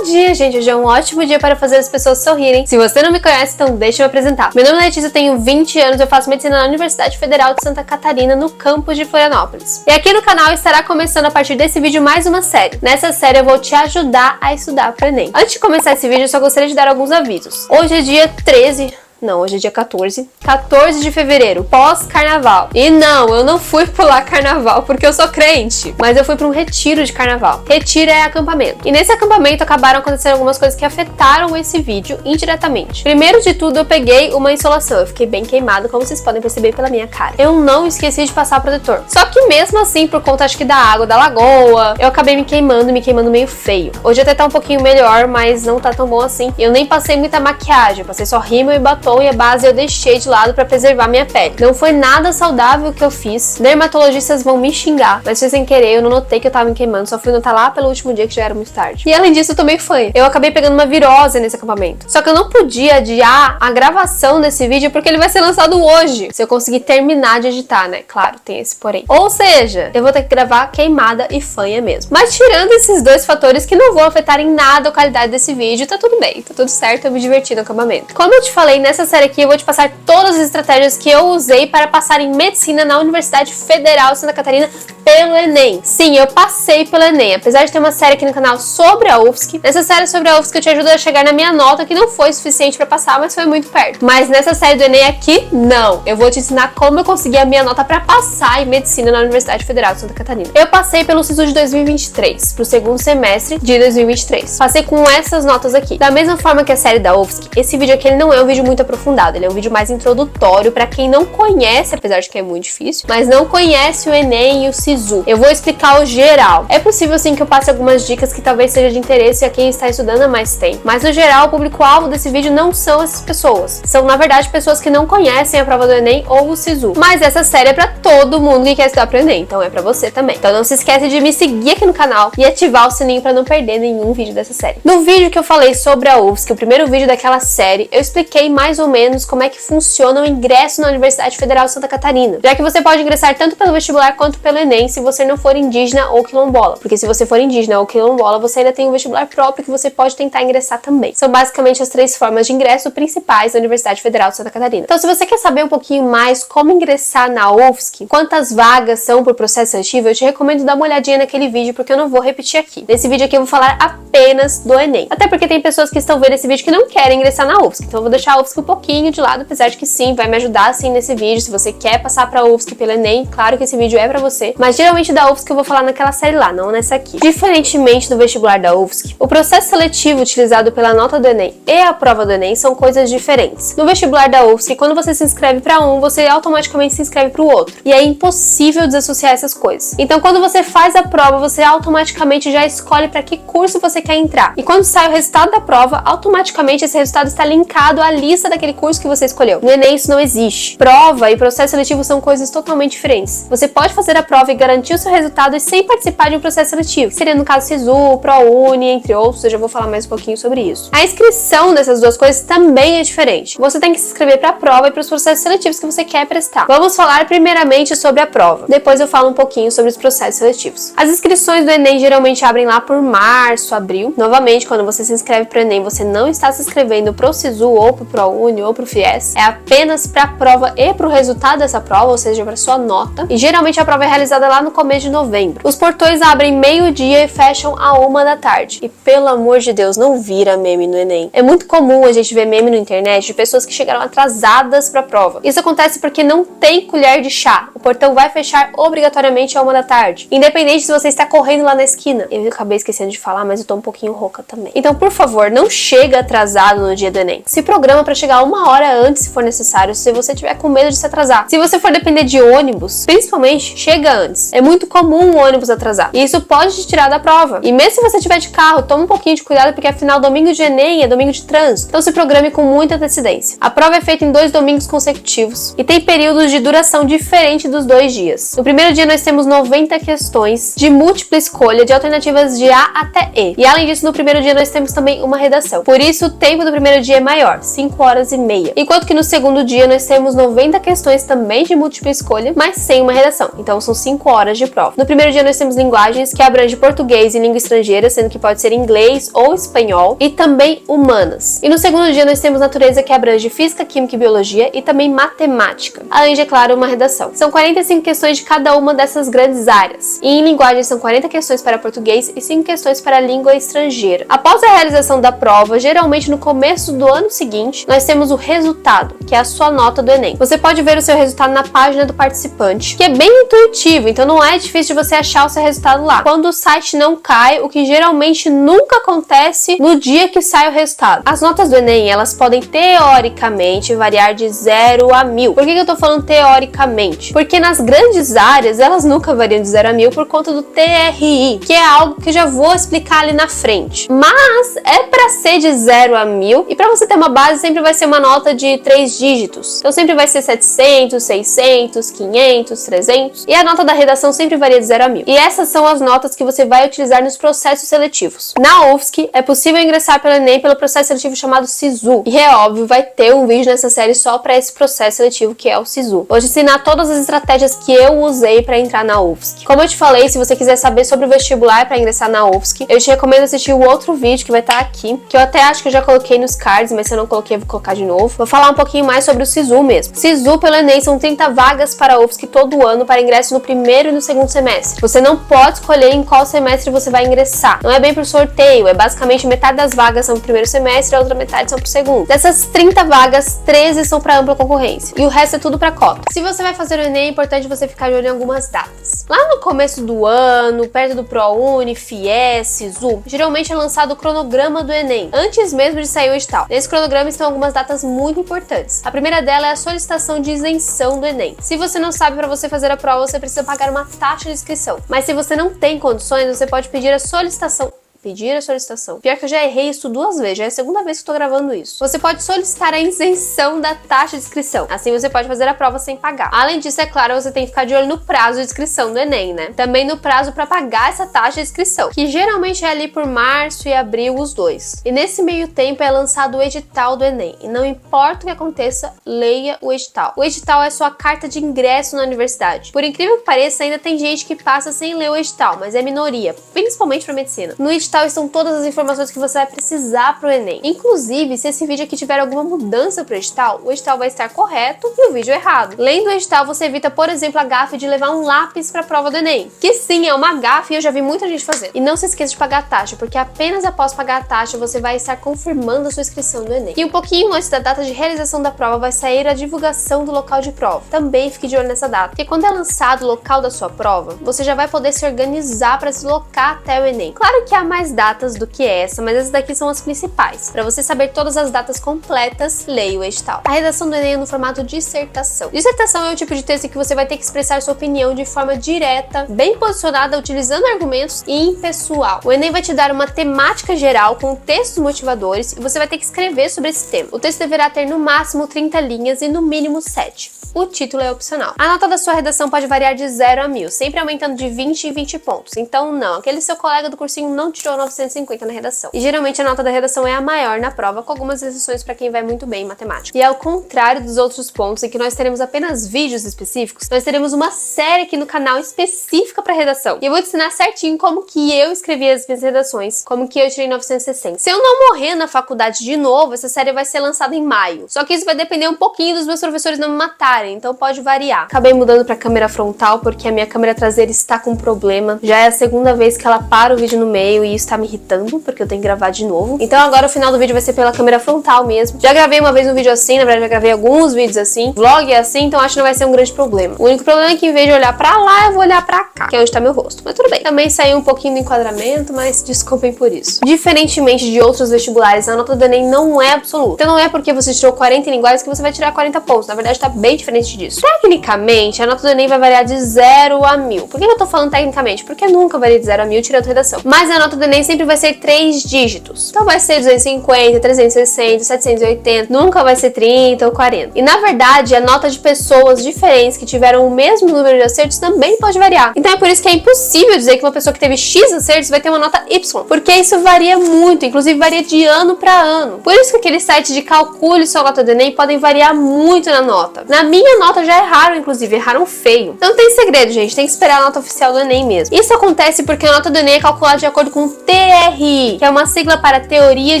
Bom dia, gente! Hoje é um ótimo dia para fazer as pessoas sorrirem. Se você não me conhece, então deixa eu me apresentar. Meu nome é Letícia, tenho 20 anos, eu faço medicina na Universidade Federal de Santa Catarina, no campus de Florianópolis. E aqui no canal estará começando a partir desse vídeo mais uma série. Nessa série eu vou te ajudar a estudar para o Enem. Antes de começar esse vídeo, eu só gostaria de dar alguns avisos. Hoje é dia 13... Não, hoje é dia 14. 14 de fevereiro, pós-carnaval. E não, eu não fui pular carnaval porque eu sou crente, mas eu fui para um retiro de carnaval. Retiro é acampamento. E nesse acampamento acabaram acontecendo algumas coisas que afetaram esse vídeo indiretamente. Primeiro de tudo, eu peguei uma insolação. Eu fiquei bem queimada, como vocês podem perceber pela minha cara. Eu não esqueci de passar protetor. Só que mesmo assim, por conta acho que da água da lagoa, eu acabei me queimando meio feio. Hoje até tá um pouquinho melhor, mas não tá tão bom assim. Eu nem passei muita maquiagem, eu passei só rímel e batom. E a base eu deixei de lado pra preservar minha pele. Não foi nada saudável que eu fiz. Dermatologistas vão me xingar, mas foi sem querer, eu não notei que eu tava me queimando, só fui notar lá pelo último dia que já era muito tarde. E além disso, eu tomei fanha. Eu acabei pegando uma virose nesse acampamento. Só que eu não podia adiar a gravação desse vídeo porque ele vai ser lançado hoje, se eu conseguir terminar de editar, né? Claro, tem esse porém. Ou seja, eu vou ter que gravar queimada e fanha mesmo. Mas tirando esses dois fatores que não vão afetar em nada a qualidade desse vídeo, tá tudo bem, tá tudo certo, eu me diverti no acampamento. Como eu te falei, nessa série aqui eu vou te passar todas as estratégias que eu usei para passar em medicina na Universidade Federal de Santa Catarina pelo Enem. Sim, eu passei pelo Enem, apesar de ter uma série aqui no canal sobre a UFSC. Nessa série sobre a UFSC eu te ajudo a chegar na minha nota, que não foi suficiente para passar, mas foi muito perto. Mas nessa série do Enem aqui, não. Eu vou te ensinar como eu consegui a minha nota para passar em medicina na Universidade Federal de Santa Catarina. Eu passei pelo SISU de 2023, pro segundo semestre de 2023. Passei com essas notas aqui. Da mesma forma que a série da UFSC, esse vídeo aqui ele não é um vídeo muito aprofundado, ele é um vídeo mais introdutório para quem não conhece, apesar de que é muito difícil, mas não conhece o Enem e o SISU. Eu vou explicar o geral. É possível sim que eu passe algumas dicas que talvez seja de interesse a quem está estudando há mais tempo, mas no geral o público-alvo desse vídeo não são essas pessoas. São na verdade pessoas que não conhecem a prova do Enem ou o SISU. Mas essa série é para todo mundo que quer estudar para o Enem, então é para você também. Então não se esquece de me seguir aqui no canal e ativar o sininho para não perder nenhum vídeo dessa série. No vídeo que eu falei sobre a UFSC, o primeiro vídeo daquela série, eu expliquei mais ou menos como é que funciona o ingresso na Universidade Federal de Santa Catarina, já que você pode ingressar tanto pelo vestibular quanto pelo Enem se você não for indígena ou quilombola, porque se você for indígena ou quilombola, você ainda tem um vestibular próprio que você pode tentar ingressar também. São basicamente as três formas de ingresso principais da Universidade Federal de Santa Catarina. Então se você quer saber um pouquinho mais como ingressar na UFSC, quantas vagas são por processo seletivo, eu te recomendo dar uma olhadinha naquele vídeo, porque eu não vou repetir aqui. Nesse vídeo aqui eu vou falar apenas do Enem, até porque tem pessoas que estão vendo esse vídeo que não querem ingressar na UFSC, então eu vou deixar a UFSC um pouquinho de lado, apesar de que sim, vai me ajudar sim nesse vídeo. Se você quer passar pra UFSC pelo Enem, claro que esse vídeo é pra você, mas geralmente da UFSC eu vou falar naquela série lá, não nessa aqui. Diferentemente do vestibular da UFSC, o processo seletivo utilizado pela nota do Enem e a prova do Enem são coisas diferentes. No vestibular da UFSC, quando você se inscreve pra um, você automaticamente se inscreve pro outro, e é impossível desassociar essas coisas. Então quando você faz a prova, você automaticamente já escolhe pra que curso você quer entrar, e quando sai o resultado da prova, automaticamente esse resultado está linkado à lista daquele curso que você escolheu. No Enem isso não existe. Prova e processo seletivo são coisas totalmente diferentes. Você pode fazer a prova e garantir o seu resultado e sem participar de um processo seletivo, que seria no caso SISU, ProUni, entre outros. Eu já vou falar mais um pouquinho sobre isso. A inscrição dessas duas coisas também é diferente. Você tem que se inscrever para a prova e para os processos seletivos que você quer prestar. Vamos falar primeiramente sobre a prova. Depois eu falo um pouquinho sobre os processos seletivos. As inscrições do Enem geralmente abrem lá por março, abril. Novamente, quando você se inscreve para o Enem, você não está se inscrevendo para o SISU ou para o ProUni ou para o FIES. É apenas para a prova e para o resultado dessa prova, ou seja, para sua nota. E geralmente a prova é realizada lá no começo de novembro. Os portões abrem meio-dia e fecham à 1 da tarde. E pelo amor de Deus, não vira meme no Enem. É muito comum a gente ver meme na internet de pessoas que chegaram atrasadas para a prova. Isso acontece porque não tem colher de chá. O portão vai fechar obrigatoriamente à 1 da tarde, independente se você está correndo lá na esquina. Eu acabei esquecendo de falar, mas eu tô um pouquinho rouca também. Então, por favor, não chega atrasado no dia do Enem. Se programa para chegar 1 hora antes, se for necessário, se você tiver com medo de se atrasar. Se você for depender de ônibus, principalmente, chega antes. É muito comum o ônibus atrasar, e isso pode te tirar da prova. E mesmo se você tiver de carro, toma um pouquinho de cuidado, porque afinal domingo de Enem é domingo de trânsito. Então se programe com muita antecedência. A prova é feita em 2 domingos consecutivos e tem períodos de duração diferente dos 2 dias. No primeiro dia nós temos 90 questões de múltipla escolha de alternativas de A até E. E além disso, no primeiro dia nós temos também uma redação. Por isso o tempo do primeiro dia é maior, 5 horas horas e meia. Enquanto que no segundo dia nós temos 90 questões também de múltipla escolha, mas sem uma redação. Então são 5 horas de prova. No primeiro dia nós temos linguagens, que abrange português e língua estrangeira, sendo que pode ser inglês ou espanhol, e também humanas. E no segundo dia nós temos natureza, que abrange física, química e biologia, e também matemática. Além de, é claro, uma redação. São 45 questões de cada uma dessas grandes áreas. E em linguagem são 40 questões para português e 5 questões para língua estrangeira. Após a realização da prova, geralmente no começo do ano seguinte, nós temos o resultado, que é a sua nota do Enem. Você pode ver o seu resultado na página do participante, que é bem intuitivo, então não é difícil de você achar o seu resultado lá. Quando o site não cai, o que geralmente nunca acontece no dia que sai o resultado. As notas do Enem, elas podem teoricamente variar de 0 a 1000. Por que eu tô falando teoricamente? Porque nas grandes áreas, elas nunca variam de 0 a 1000 por conta do TRI, que é algo que eu já vou explicar ali na frente. Mas é pra ser de 0 a 1000, e pra você ter uma base, sempre vai ser uma nota de 3 dígitos. Então sempre vai ser 700, 600, 500, 300. E a nota da redação sempre varia de 0 a 1000. E essas são as notas que você vai utilizar nos processos seletivos. Na UFSC, é possível ingressar pelo Enem pelo processo seletivo chamado SISU. E é óbvio, vai ter um vídeo nessa série só para esse processo seletivo, que é o SISU. Vou te ensinar todas as estratégias que eu usei para entrar na UFSC. Como eu te falei, se você quiser saber sobre o vestibular para ingressar na UFSC, eu te recomendo assistir o outro vídeo que vai estar aqui, que eu até acho que eu já coloquei nos cards, mas se eu não coloquei, eu vou colocar de novo. Vou falar um pouquinho mais sobre o SISU mesmo. SISU pelo Enem são 30 vagas para a UFSC todo ano para ingresso no primeiro e no segundo semestre. Você não pode escolher em qual semestre você vai ingressar. Não é bem por sorteio, é basicamente metade das vagas são pro primeiro semestre e a outra metade são pro segundo. Dessas 30 vagas, 13 são para ampla concorrência e o resto é tudo para cota. Se você vai fazer o Enem, é importante você ficar de olho em algumas datas. Lá no começo do ano, perto do ProUni, FIES, SISU, geralmente é lançado o cronograma do Enem, antes mesmo de sair o edital. Nesse cronograma estão algumas datas muito importantes. A primeira dela é a solicitação de isenção do Enem. Se você não sabe, para você fazer a prova, você precisa pagar uma taxa de inscrição. Mas se você não tem condições, você pode pedir a solicitação. Pior que eu já errei isso 2 vezes, já é a segunda vez que eu tô gravando isso. Você pode solicitar a isenção da taxa de inscrição. Assim você pode fazer a prova sem pagar. Além disso, é claro, você tem que ficar de olho no prazo de inscrição do Enem, né? Também no prazo para pagar essa taxa de inscrição, que geralmente é ali por março e abril, os dois. E nesse meio tempo é lançado o edital do Enem. E não importa o que aconteça, leia o edital. O edital é sua carta de ingresso na universidade. Por incrível que pareça, ainda tem gente que passa sem ler o edital, mas é minoria, principalmente para medicina. No edital estão todas as informações que você vai precisar pro Enem. Inclusive, se esse vídeo aqui tiver alguma mudança pro edital, o edital vai estar correto e o vídeo errado. Lendo o edital, você evita, por exemplo, a gafe de levar um lápis pra prova do Enem, que sim, é uma gafe e eu já vi muita gente fazer. E não se esqueça de pagar a taxa, porque apenas após pagar a taxa, você vai estar confirmando a sua inscrição no Enem. E um pouquinho antes da data de realização da prova, vai sair a divulgação do local de prova. Também fique de olho nessa data, porque quando é lançado o local da sua prova, você já vai poder se organizar para se deslocar até o Enem. Claro que há mais datas do que essa, mas essas daqui são as principais. Para você saber todas as datas completas, leia o edital. A redação do Enem é no formato dissertação. Dissertação é o tipo de texto em que você vai ter que expressar sua opinião de forma direta, bem posicionada, utilizando argumentos e impessoal. O Enem vai te dar uma temática geral com textos motivadores e você vai ter que escrever sobre esse tema. O texto deverá ter no máximo 30 linhas e no mínimo 7. O título é opcional. A nota da sua redação pode variar de 0 a 1000, sempre aumentando de 20 em 20 pontos. Então não, aquele seu colega do cursinho não tirou 950 na redação. E geralmente a nota da redação é a maior na prova, com algumas exceções para quem vai muito bem em matemática. E ao contrário dos outros pontos em que nós teremos apenas vídeos específicos, nós teremos uma série aqui no canal específica para redação. E eu vou te ensinar certinho como que eu escrevi as minhas redações, como que eu tirei 960. Se eu não morrer na faculdade de novo, essa série vai ser lançada em maio. Só que isso vai depender um pouquinho dos meus professores não me matarem, então pode variar. Acabei mudando para câmera frontal porque a minha câmera traseira está com problema. Já é a segunda vez que ela para o vídeo no meio e isso tá me irritando, porque eu tenho que gravar de novo. Então agora o final do vídeo vai ser pela câmera frontal mesmo. Já gravei uma vez um vídeo assim, na verdade já gravei alguns vídeos assim. Vlog é assim, então acho que não vai ser um grande problema. O único problema é que em vez de olhar pra lá, eu vou olhar pra cá, que é onde tá meu rosto. Mas tudo bem. Também saiu um pouquinho do enquadramento, mas desculpem por isso. Diferentemente de outros vestibulares, a nota do Enem não é absoluta. Então não é porque você tirou 40 em linguagens que você vai tirar 40 pontos. Na verdade tá bem diferente disso. Tecnicamente, a nota do Enem vai variar de 0 a 1000. Por que eu tô falando tecnicamente? Porque nunca varia de 0 a 1000 tirando redação. Mas a nota do Enem Enem sempre vai ser 3 dígitos. Então vai ser 250, 360, 780, nunca vai ser 30 ou 40. E na verdade, a nota de pessoas diferentes que tiveram o mesmo número de acertos também pode variar. Então é por isso que é impossível dizer que uma pessoa que teve X acertos vai ter uma nota Y, porque isso varia muito, inclusive varia de ano para ano. Por isso que aqueles sites de calcule sua nota do Enem podem variar muito na nota. Na minha nota já erraram, inclusive, erraram feio. Então não tem segredo, gente, tem que esperar a nota oficial do Enem mesmo. Isso acontece porque a nota do Enem é calculada de acordo com o TRI, que é uma sigla para Teoria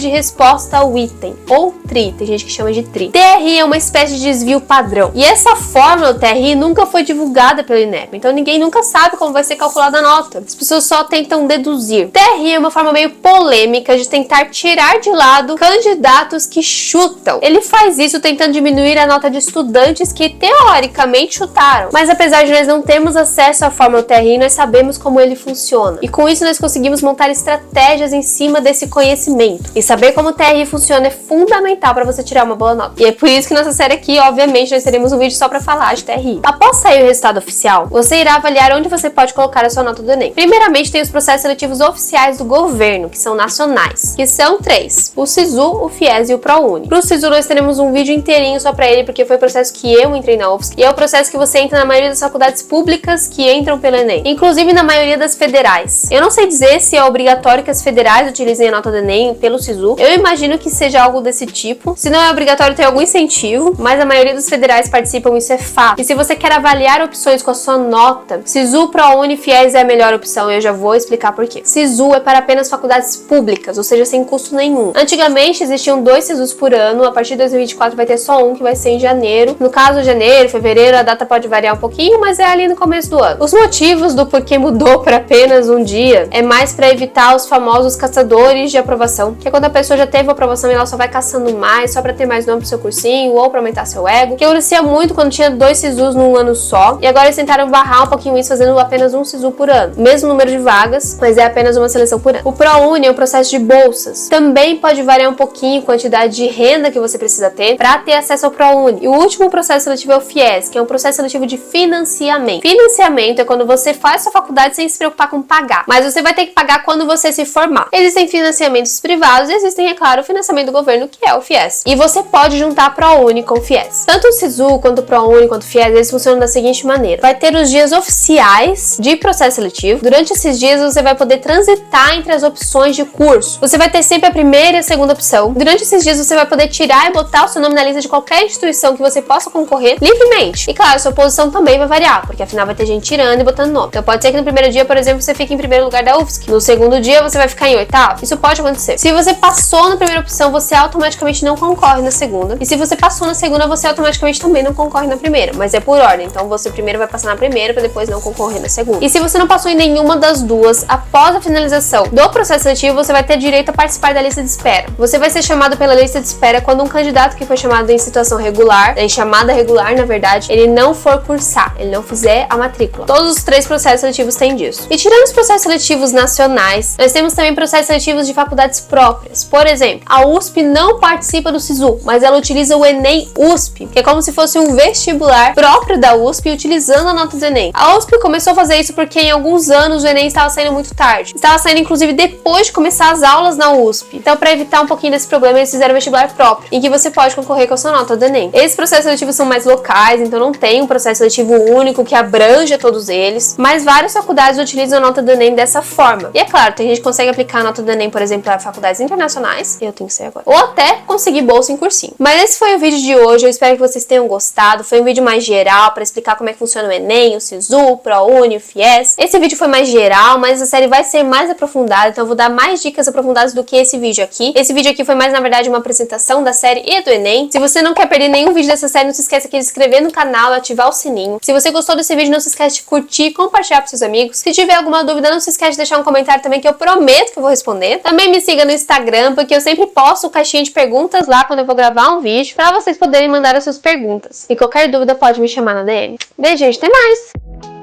de Resposta ao Item, ou TRI, tem gente que chama de TRI. TRI é uma espécie de desvio padrão. E essa fórmula do TRI nunca foi divulgada pelo INEP, então ninguém nunca sabe como vai ser calculada a nota. As pessoas só tentam deduzir. TRI é uma forma meio polêmica de tentar tirar de lado candidatos que chutam. Ele faz isso tentando diminuir a nota de estudantes que teoricamente chutaram. Mas apesar de nós não termos acesso à fórmula do TRI, nós sabemos como ele funciona. E com isso nós conseguimos montar estratégias em cima desse conhecimento. E saber como o TRI funciona é fundamental para você tirar uma boa nota. E é por isso que nessa série aqui, obviamente, nós teremos um vídeo só para falar de TRI. Após sair o resultado oficial, você irá avaliar onde você pode colocar a sua nota do Enem. Primeiramente, tem os processos seletivos oficiais do governo, que são nacionais, que são 3: o SISU, o FIES e o ProUni. Pro SISU nós teremos um vídeo inteirinho só para ele, porque foi o processo que eu entrei na UFSC, e é o processo que você entra na maioria das faculdades públicas que entram pelo Enem, inclusive na maioria das federais. Eu não sei dizer se é obrigatório que as federais utilizem a nota do Enem pelo SISU. Eu imagino que seja algo desse tipo. Se não é obrigatório, tem algum incentivo, mas a maioria dos federais participam, isso é fato. E se você quer avaliar opções com a sua nota, SISU, ProUni, FIES é a melhor opção, e eu já vou explicar por quê. SISU é para apenas faculdades públicas, ou seja, sem custo nenhum. Antigamente existiam 2 SISUs por ano, a partir de 2024 vai ter só um, que vai ser em janeiro. No caso, janeiro, fevereiro, a data pode variar um pouquinho, mas é ali no começo do ano. Os motivos do porquê mudou para apenas um dia é mais para evitar os famosos caçadores de aprovação, que é quando a pessoa já teve a aprovação e ela só vai caçando mais, só para ter mais nome pro seu cursinho ou para aumentar seu ego, que acontecia muito quando tinha 2 SISUs num ano só, e agora eles tentaram barrar um pouquinho isso, fazendo apenas um SISU por ano. Mesmo número de vagas, mas é apenas uma seleção por ano. O ProUni é um processo de bolsas. Também pode variar um pouquinho a quantidade de renda que você precisa ter para ter acesso ao ProUni. E o último processo seletivo é o FIES, que é um processo seletivo de financiamento. Financiamento é quando você faz sua faculdade sem se preocupar com pagar, mas você vai ter que pagar quando você se formar. Existem financiamentos privados e existem, é claro, o financiamento do governo, que é o FIES. E você pode juntar ProUni com FIES. Tanto o SISU, quanto o ProUni, quanto o FIES, eles funcionam da seguinte maneira. Vai ter os dias oficiais de processo seletivo. Durante esses dias, você vai poder transitar entre as opções de curso. Você vai ter sempre a primeira e a segunda opção. Durante esses dias, você vai poder tirar e botar o seu nome na lista de qualquer instituição que você possa concorrer livremente. E claro, sua posição também vai variar, porque afinal vai ter gente tirando e botando nome. Então pode ser que no primeiro dia, por exemplo, você fique em primeiro lugar da UFSC. No segundo dia, você vai ficar em 8º. Isso pode acontecer. Se você passou na primeira opção, você automaticamente não concorre na segunda. E se você passou na segunda, você automaticamente também não concorre na primeira. Mas é por ordem. Então você primeiro vai passar na primeira, para depois não concorrer na segunda. E se você não passou em nenhuma das duas, após a finalização do processo seletivo, você vai ter direito a participar da lista de espera. Você vai ser chamado pela lista de espera quando um candidato que foi chamado em situação regular, em chamada regular, na verdade, ele não for cursar, ele não fizer a matrícula. Todos os 3 processos seletivos têm disso. E tirando os processos seletivos nacionais, nós temos também processos seletivos de faculdades próprias. Por exemplo, a USP não participa do SISU, mas ela utiliza o Enem USP, que é como se fosse um vestibular próprio da USP, utilizando a nota do Enem. A USP começou a fazer isso porque em alguns anos o Enem estava saindo muito tarde. Estava saindo inclusive depois de começar as aulas na USP. Então, para evitar um pouquinho desse problema, eles fizeram um vestibular próprio, em que você pode concorrer com a sua nota do Enem. Esses processos seletivos são mais locais, então não tem um processo seletivo único que abranja todos eles, mas várias faculdades utilizam a nota do Enem dessa forma. E é claro, tem gente que consegue aplicar a nota do Enem, por exemplo, para faculdades internacionais, eu tenho que ser agora, ou até conseguir bolsa em cursinho. Mas esse foi o vídeo de hoje, eu espero que vocês tenham gostado. Foi um vídeo mais geral para explicar como é que funciona o Enem, o SISU, o ProUni, o FIES. Esse vídeo foi mais geral, mas a série vai ser mais aprofundada, então eu vou dar mais dicas aprofundadas do que esse vídeo aqui. Esse vídeo aqui foi mais, na verdade, uma apresentação da série e do Enem. Se você não quer perder nenhum vídeo dessa série, não se esqueça aqui de se inscrever no canal e ativar o sininho. Se você gostou desse vídeo, não se esquece de curtir e compartilhar com seus amigos. Se tiver alguma dúvida, não se esquece de deixar um comentário também, que eu prometo que eu vou responder. Também me siga no Instagram, porque eu sempre posto caixinha de perguntas lá quando eu vou gravar um vídeo, pra vocês poderem mandar as suas perguntas. E qualquer dúvida pode me chamar na DM. Beijo, gente, até mais!